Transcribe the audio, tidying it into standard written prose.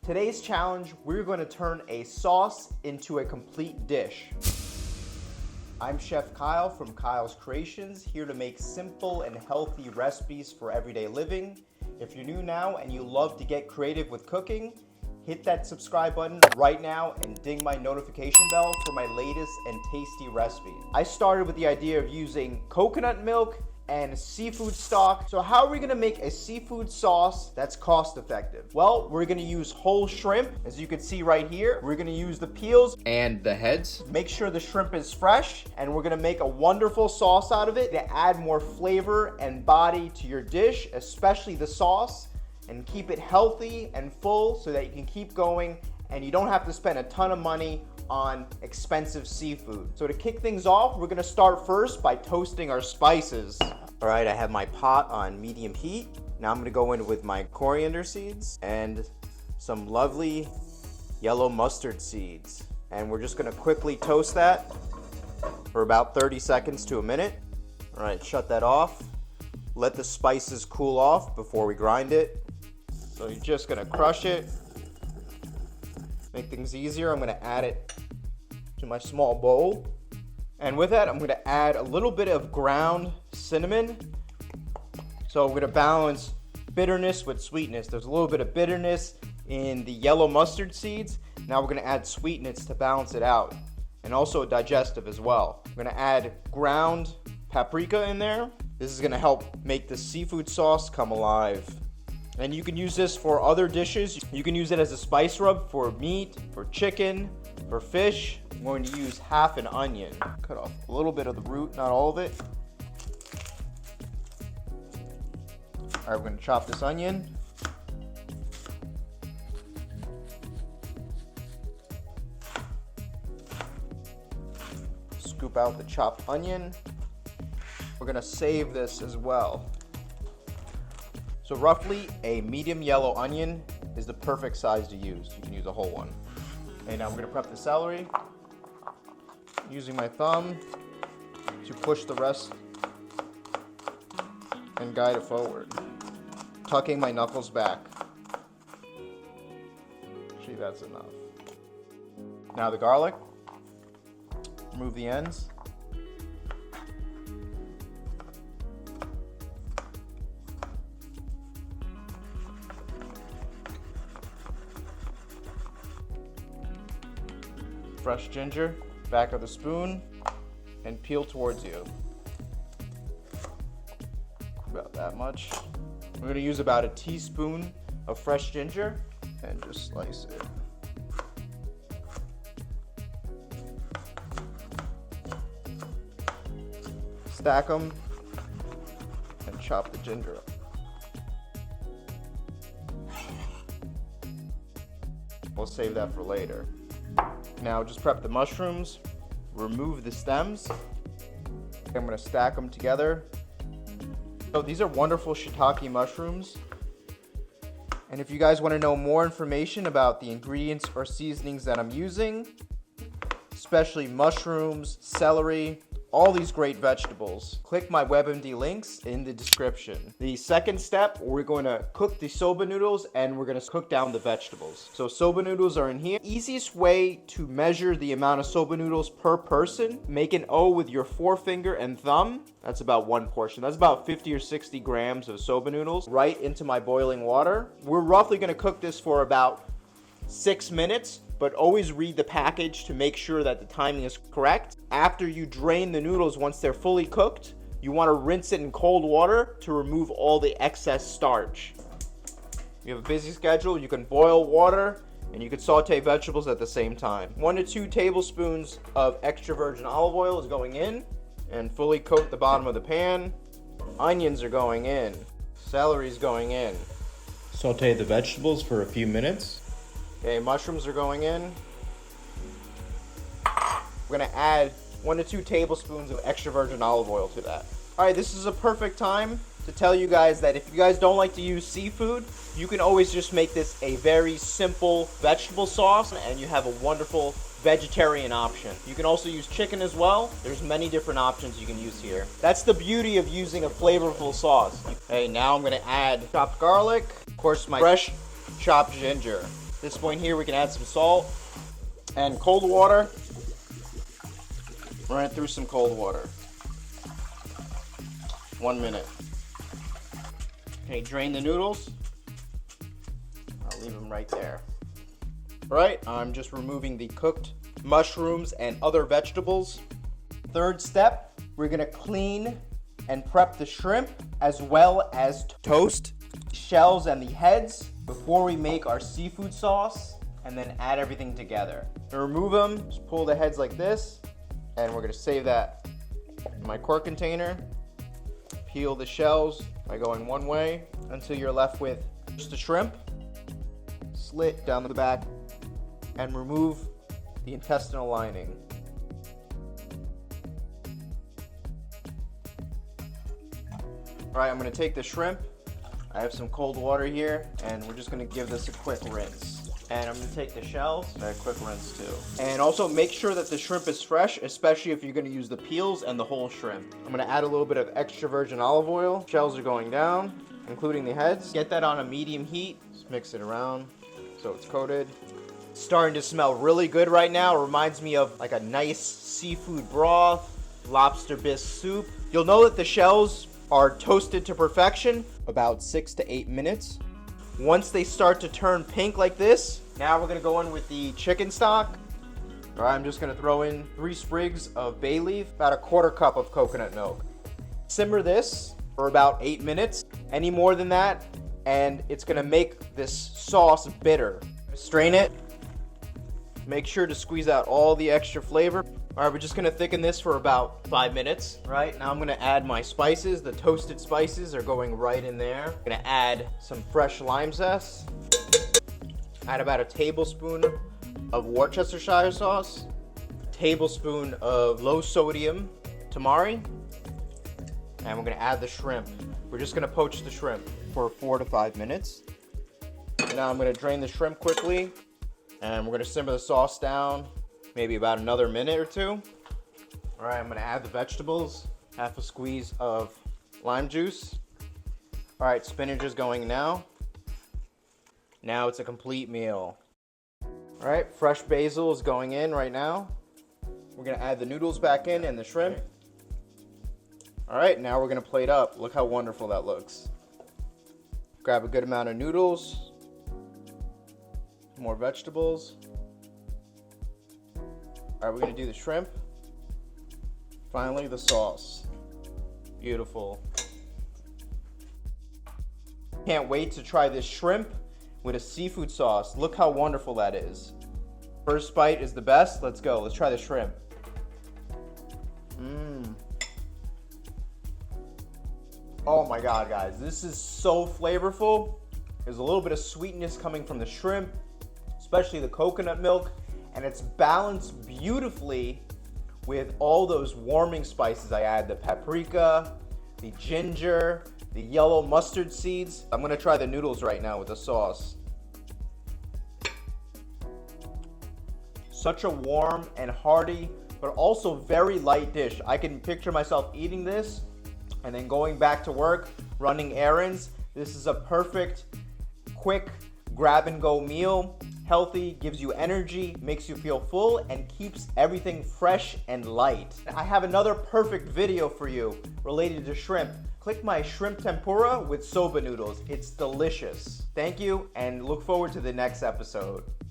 Today's challenge, we're going to turn a sauce into a complete dish. I'm Chef Kyle from Kyle's Creations, here to make simple and healthy recipes for everyday living. If you're new now and you love to get creative with cooking, hit that subscribe button right now and ding my notification bell for my latest and tasty recipes. I started with the idea of using coconut milk and seafood stock. So how are we gonna make a seafood sauce that's cost effective? Well, we're gonna use whole shrimp. As you can see right here, we're gonna use the peels and the heads. Make sure the shrimp is fresh, and we're gonna make a wonderful sauce out of it to add more flavor and body to your dish, especially the sauce, and keep it healthy and full so that you can keep going and you don't have to spend a ton of money on expensive seafood. So to kick things off, we're gonna start first by toasting our spices. All right, I have my pot on medium heat. Now I'm gonna go in with my coriander seeds and some lovely yellow mustard seeds. And we're just gonna quickly toast that for about 30 seconds to a minute. All right, shut that off. Let the spices cool off before we grind it. So you're just gonna crush it. Make things easier, I'm gonna add it to my small bowl. And with that, I'm gonna add a little bit of ground cinnamon. So we're gonna balance bitterness with sweetness. There's a little bit of bitterness in the yellow mustard seeds. Now we're gonna add sweetness to balance it out, and also digestive as well. We're gonna add ground paprika in there. This is gonna help make the seafood sauce come alive. And you can use this for other dishes. You can use it as a spice rub for meat, for chicken, for fish. I'm going to use half an onion. Cut off a little bit of the root, not all of it. All right, we're gonna chop this onion. Scoop out the chopped onion. We're gonna save this as well. So roughly a medium yellow onion is the perfect size to use. You can use a whole one. Okay, now we're gonna prep the celery. Using my thumb to push the rest and guide it forward. Tucking my knuckles back. Actually, that's enough. Now the garlic. Remove the ends. Fresh ginger, back of the spoon, and peel towards you. About that much. We're gonna use about a teaspoon of fresh ginger and just slice it. Stack them and chop the ginger up. We'll save that for later. Now just prep the mushrooms, remove the stems. I'm gonna stack them together. So these are wonderful shiitake mushrooms. And if you guys wanna know more information about the ingredients or seasonings that I'm using, especially mushrooms, celery, all these great vegetables, click my WebMD links in the description. The second step, we're going to cook the soba noodles and we're going to cook down the vegetables. So soba noodles are in here. Easiest way to measure the amount of soba noodles per person, make an O with your forefinger and thumb. That's about one portion. That's about 50 or 60 grams of soba noodles right into my boiling water. We're roughly going to cook this for about 6 minutes. But always read the package to make sure that the timing is correct. After you drain the noodles, once they're fully cooked, you want to rinse it in cold water to remove all the excess starch. If you have a busy schedule, you can boil water and you can saute vegetables at the same time. 1 to 2 tablespoons of extra virgin olive oil is going in and fully coat the bottom of the pan. Onions are going in. Celery is going in. Saute the vegetables for a few minutes. Okay, mushrooms are going in. We're gonna add 1 to 2 tablespoons of extra virgin olive oil to that. All right, this is a perfect time to tell you guys that if you guys don't like to use seafood, you can always just make this a very simple vegetable sauce and you have a wonderful vegetarian option. You can also use chicken as well. There's many different options you can use here. That's the beauty of using a flavorful sauce. Okay, now I'm gonna add chopped garlic, of course my fresh chopped ginger. At this point here, we can add some salt and cold water. Run it through some cold water. 1 minute. Okay, drain the noodles. I'll leave them right there. All right, I'm just removing the cooked mushrooms and other vegetables. Third step, we're gonna clean and prep the shrimp as well as toast shells and the heads before we make our seafood sauce, and then add everything together. To remove them, just pull the heads like this, and we're gonna save that in my quart container. Peel the shells by going one way until you're left with just the shrimp. Slit down the back and remove the intestinal lining. All right, I'm gonna take the shrimp. I have some cold water here, and we're just gonna give this a quick rinse. And I'm gonna take the shells, a quick rinse too. And also make sure that the shrimp is fresh, especially if you're gonna use the peels and the whole shrimp. I'm gonna add a little bit of extra virgin olive oil. Shells are going down, including the heads. Get that on a medium heat. Just mix it around so it's coated. It's starting to smell really good right now. It reminds me of like a nice seafood broth, lobster bisque soup. You'll know that the shells are toasted to perfection, about 6 to 8 minutes. Once they start to turn pink like this, now we're gonna go in with the chicken stock. All right, I'm just gonna throw in 3 sprigs of bay leaf, about a 1/4 cup of coconut milk. Simmer this for about 8 minutes. Any more than that, and it's gonna make this sauce bitter. Strain it. Make sure to squeeze out all the extra flavor. All right, we're just gonna thicken this for about 5 minutes. Right, now I'm gonna add my spices. The toasted spices are going right in there. I'm gonna add some fresh lime zest. Add about a tablespoon of Worcestershire sauce. A tablespoon of low sodium tamari. And we're gonna add the shrimp. We're just gonna poach the shrimp for 4 to 5 minutes. Now I'm gonna drain the shrimp quickly, and we're gonna simmer the sauce down maybe about another minute or 2. All right, I'm gonna add the vegetables, half a squeeze of lime juice. All right, spinach is going now. Now it's a complete meal. All right, fresh basil is going in right now. We're gonna add the noodles back in and the shrimp. All right, now we're gonna plate up. Look how wonderful that looks. Grab a good amount of noodles, more vegetables. All right, we're gonna do the shrimp. Finally, the sauce. Beautiful. Can't wait to try this shrimp with a seafood sauce. Look how wonderful that is. First bite is the best. Let's go. Let's try the shrimp. Oh my God, guys. This is so flavorful. There's a little bit of sweetness coming from the shrimp, especially the coconut milk, and it's balanced beautifully with all those warming spices I add, the paprika, the ginger, the yellow mustard seeds. I'm gonna try the noodles right now with the sauce. Such a warm and hearty, but also very light dish. I can picture myself eating this and then going back to work, running errands. This is a perfect, quick grab and go meal. Healthy, gives you energy, makes you feel full, and keeps everything fresh and light. I have another perfect video for you related to shrimp. Click my shrimp tempura with soba noodles. It's delicious. Thank you, and look forward to the next episode.